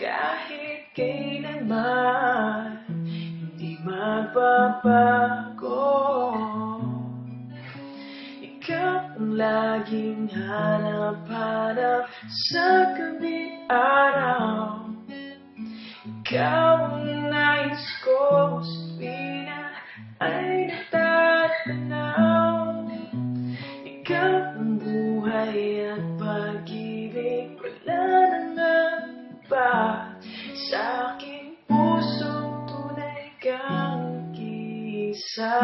kahit kailanman hindi magbabago. Ikaw ang laging hanap-hanap sa gabi araw. Ikaw ang nais ko sa tuwina ay natatanaw. Ikaw ang buhay at pag-ibig, wala nang iba. Sa aking puso tunay kang isa.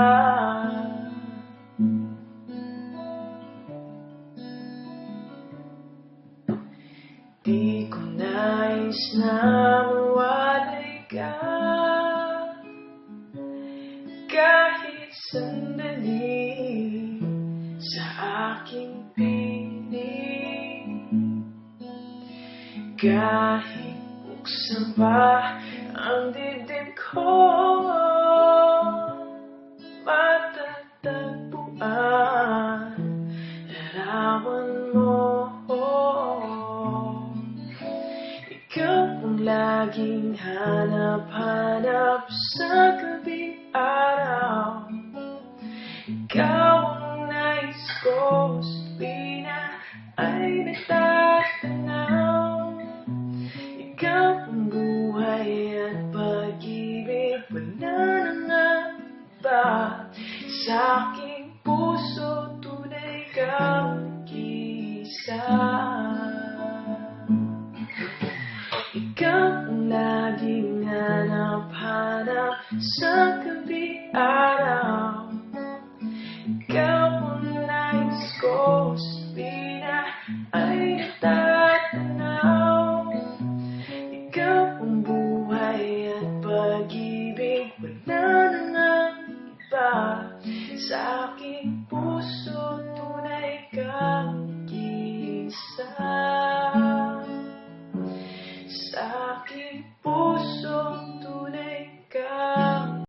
Di ko nais na mawalay ka kahit sandali sa aking piling. Kahit buksan pa ang dibdib ko, matatagpuan larawan mo. Ikaw ang laging hanap-hanap sa gabi araw. Ikaw ang nais ko sa tuwina ay natatanaw. Ikaw ang buhay at pag-ibig, wala nang iba. Sa aking puso tunay kang isa. Ikaw ang laging hanap-hanap sa gabi araw. Ikaw ang nais ko sa tuwina ay natatanaw. Ikaw ang buhay at pag-ibig, wala nang iba. Sa aking puso